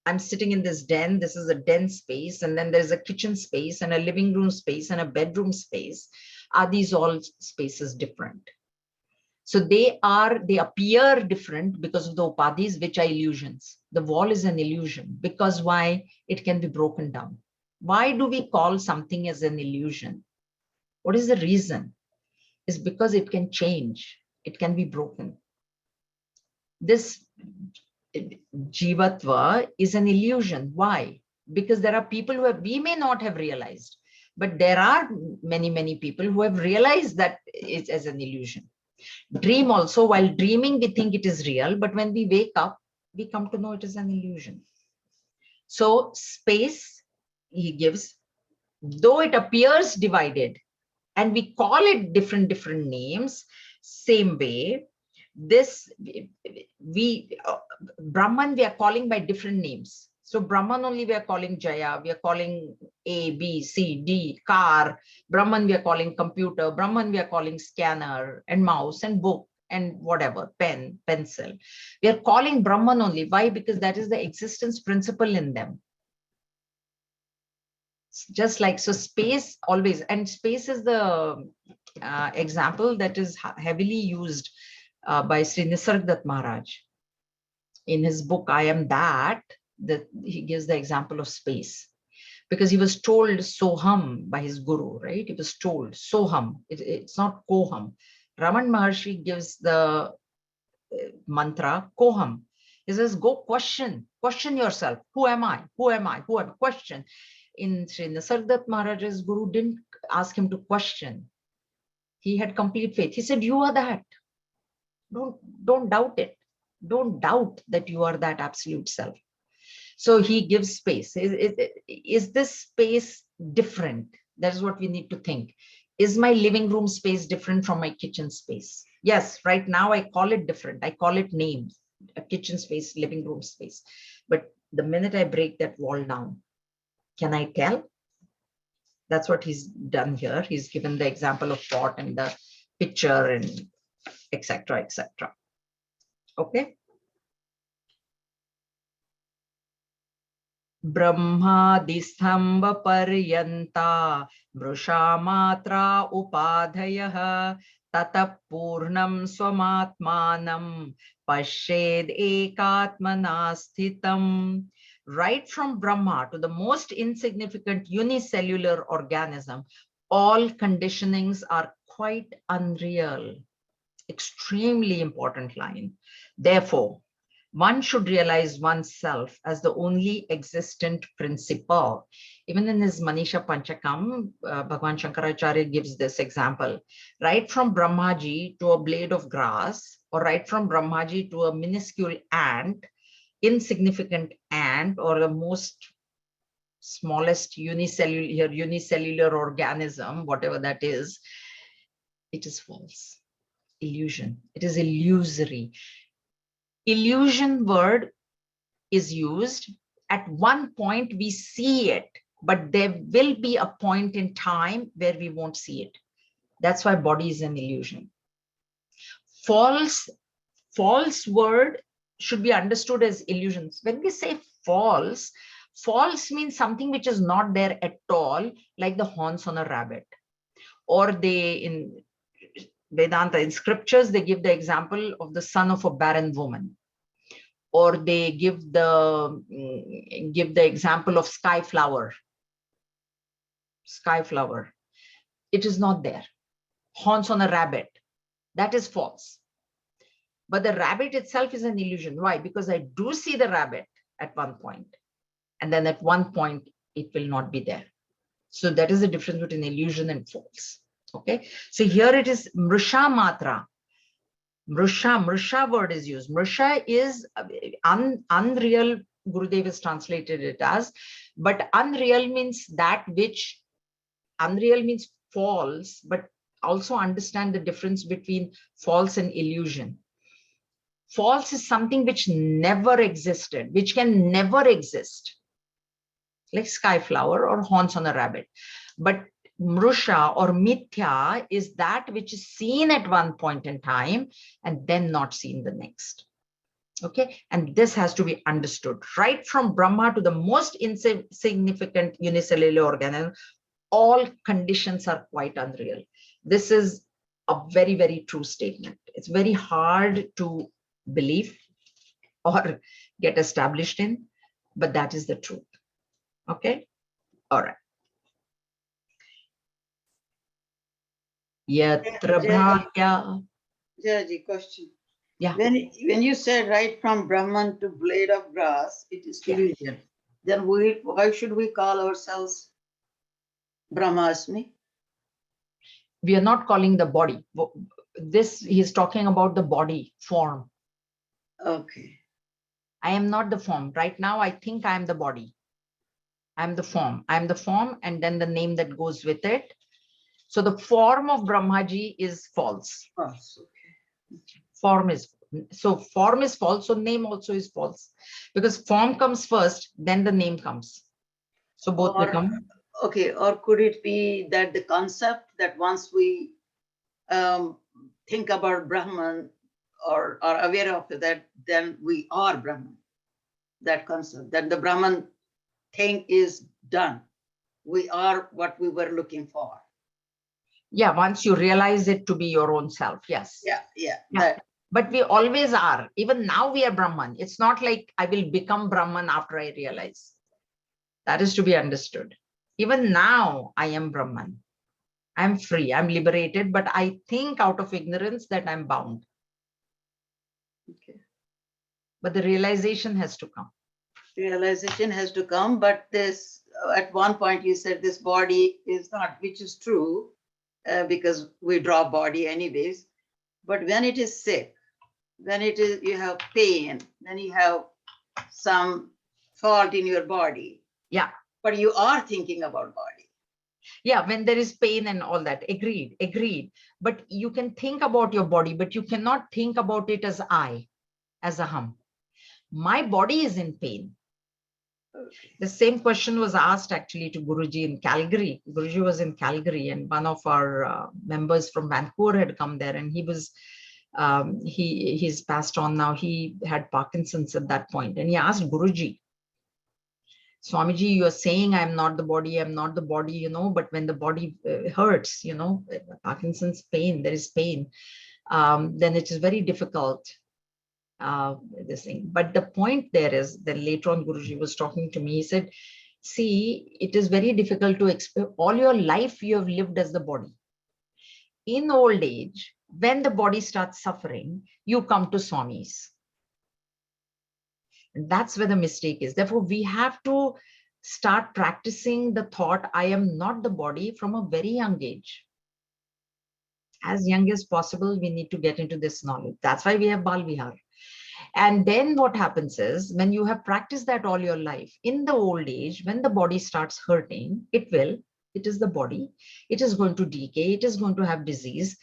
I'm sitting in this den. This is a den space. And then there's a kitchen space and a living room space and a bedroom space. Are these all spaces different? So they appear different because of the upadhis, which are illusions. The wall is an illusion because why? It can be broken down. Why do we call something as an illusion? What is the reason? It's because it can change. It can be broken. This jivatva is an illusion. Why? Because there are people we may not have realized, but there are many people who have realized that it's as an illusion. Dream also, while dreaming, we think it is real, but when we wake up, we come to know it is an illusion. So space, he gives, though it appears divided, and we call it different names, same way, this, Brahman, we are calling by different names. So Brahman only we are calling Jaya, we are calling A, B, C, D, car. Brahman we are calling computer. Brahman we are calling scanner and mouse and book and whatever, pen, pencil. We are calling Brahman only. Why? Because that is the existence principle in them. Just like, so space always, and space is the example that is heavily used by Sri Nisargadatta Maharaj. In his book, I Am That, he gives the example of space, because he was told Soham by his guru, right? He was told Soham. It's not Koham. Raman Maharshi gives the mantra Koham. He says, go question yourself. Who am I? Who am I? Who am I? Question. In Sri Nisargadatta Maharaj's guru didn't ask him to question. He had complete faith. He said, you are that. Don't doubt it. Don't doubt that you are that absolute self. So he gives space. Is this space different? That's what we need to think. Is my living room space different from my kitchen space? Yes, right now I call it different. I call it names, a kitchen space, living room space. But the minute I break that wall down, can I tell? That's what he's done here. He's given the example of pot and the picture and etc., etc. Okay. ब्रह्मादिस्तंभ पर्यंता मृषा मात्रा उपाधयः ततः पूर्णं स्वमात्मानं पश्येद एकात्मना स्थितम्. Right from Brahma to the most insignificant unicellular organism, all conditionings are quite unreal. Extremely important line. Therefore, one should realize oneself as the only existent principle. Even in his Manisha Panchakam, Bhagavan Shankaracharya gives this example. Right from Brahmaji to a blade of grass, or right from Brahmaji to a minuscule ant, insignificant ant, or the most smallest unicellular organism, whatever that is, it is false. Illusion. It is illusory. Illusion word is used. At one point we see it, but there will be a point in time where we won't see it. That's why body is an illusion. False word should be understood as illusions. When we say false means something which is not there at all, like the horns on a rabbit. Or in Vedanta, in scriptures, they give the example of the son of a barren woman. Or they give the example of sky flower. It is not there. Horns on a rabbit, that is false. But the rabbit itself is an illusion. Why? Because I do see the rabbit at one point, and then at one point it will not be there. So that is the difference between illusion and false. Okay, so here it is Mrisha Matra. Mrisha word is used. Mrisha is unreal. Gurudev has translated it as, but unreal means that which, unreal means false, but also understand the difference between false and illusion. False is something which never existed, which can never exist, like sky flower or horns on a rabbit. But Mrusha or Mithya is that which is seen at one point in time and then not seen the next. Okay, and this has to be understood. Right from Brahma to the most insignificant unicellular organism, all conditions are quite unreal. This is a very, very true statement. It's very hard to believe or get established in, but that is the truth. Okay, all right. Jayaji, question. Yeah. When you said right from Brahman to blade of grass, it is illusion. Then why should we call ourselves Brahmasmi? We are not calling the body. This, he's talking about the body form. Okay. I am not the form. Right now, I think I am the body. I am the form. I am the form, and then the name that goes with it. So the form of Brahmaji is false. False. Okay. Form is false. So name also is false, because form comes first, then the name comes. So both become. Okay. Or could it be that the concept that once we think about Brahman or are aware of that, then we are Brahman. That concept, that the Brahman thing is done. We are what we were looking for. Yeah, once you realize it to be your own self, yes. Yeah. Yeah. but we always are. Even now we are Brahman. It's not like I will become Brahman after I realize. That is to be understood. Even now I am Brahman. I'm free, I'm liberated, but I think out of ignorance that I'm bound. Okay. But the realization has to come. Realization has to come, but this, at one point you said this body is not, which is true, because we draw body anyways. But when it is sick, when it is, you have pain, then you have some fault in your body. Yeah. But you are thinking about body. Yeah, when there is pain and all that. Agreed. But you can think about your body, but you cannot think about it as I, as a hum. My body is in pain. Okay. The same question was asked actually to Guruji in Calgary. Guruji was in Calgary, and one of our members from Vancouver had come there, and he was, he's passed on now. He had Parkinson's at that point, and he asked Guruji, Swamiji, you are saying I'm not the body, but when the body hurts, Parkinson's pain, there is pain, then it is very difficult. This thing. But the point there is that later on Guruji was talking to me, he said, see, it is very difficult to explain. All your life you have lived as the body. In old age, when the body starts suffering, you come to Swamis. And that's where the mistake is. Therefore, we have to start practicing the thought, I am not the body, from a very young age. As young as possible, we need to get into this knowledge. That's why we have Bal Vihar. And then what happens is, when you have practiced that all your life, in the old age, when the body starts hurting, it is the body, it is going to decay, it is going to have disease.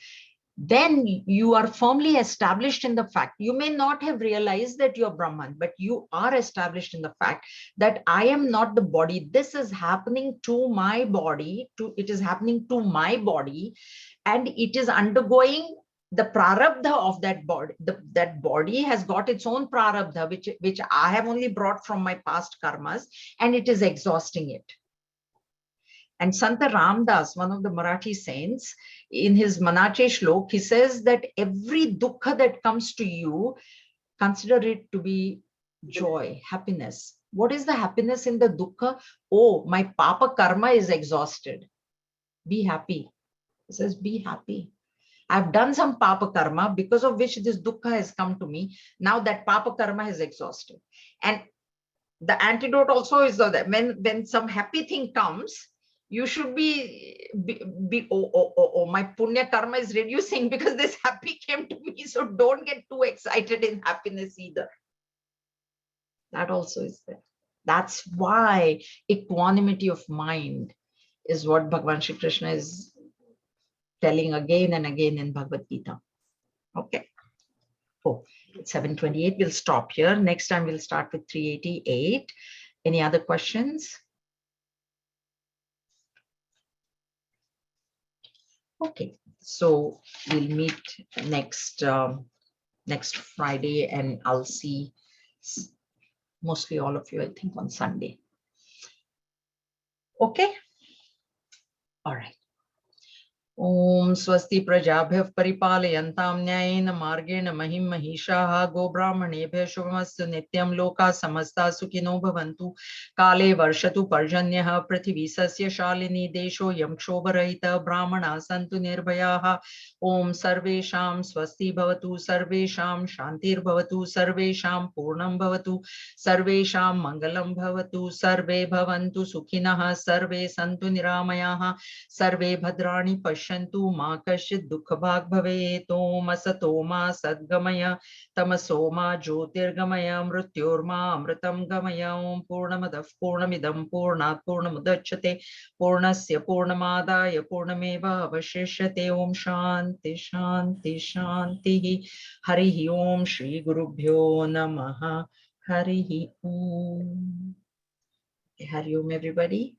Then you are firmly established in the fact, you may not have realized that you're Brahman, but you are established in the fact that I am not the body. This is happening to my body, it is happening to my body, and it is undergoing the prarabdha of that body. That body has got its own prarabdha, which I have only brought from my past karmas, and it is exhausting it. And Santa Ramdas, one of the Marathi saints, in his Manache Shlok, he says that every dukkha that comes to you, consider it to be joy, happiness. What is the happiness in the dukkha? Oh, my papa karma is exhausted. Be happy. He says, be happy. I've done some papa karma because of which this dukkha has come to me. Now that papa karma is exhausted. And the antidote also is that when some happy thing comes, you should be my punya karma is reducing because this happy came to me. So don't get too excited in happiness either. That also is there. That's why equanimity of mind is what Bhagavan Shri Krishna is telling again and again in Bhagavad Gita. Okay. Oh, it's 7:28. We'll stop here. Next time we'll start with 388. Any other questions? Okay, so we'll meet next Friday, and I'll see mostly all of you, I think, on Sunday. Okay. All right. Om swasti prajabhyav paripalayantam nyayena margena mahim mahishaha go brahmanebhya shubhamastu nityam loka samasta sukhino bhavantu kale varshatu parjanyah prithvi sasya shalini desho yam kshobarahita brahmana santu nirbhayaha. Om sarvesham swasti bhavatu, sarvesham shantir bhavatu, sarvesham purnam bhavatu, sarvesham mangalam bhavatu, sarve bhavantu sukhinah, sarve santu niramayaha, सर्वे भद्राणि पश्यन्तु मा कश्चित् दुःखभाग् भवेत्। ओम असतो मा सद्गमय तमसो मा ज्योतिर्गमय मृत्योर्मा अमृतं गमय। ओम पूर्णमदः पूर्णमिदं पूर्णात् पूर्णमुदच्यते पूर्णस्य पूर्णमादाय पूर्णमेवावशिष्यते। ओम शान्ति शान्ति शान्तिः। हरिः ओम श्री गुरुभ्यो नमः। हरिः ओम। हरि ओम everybody.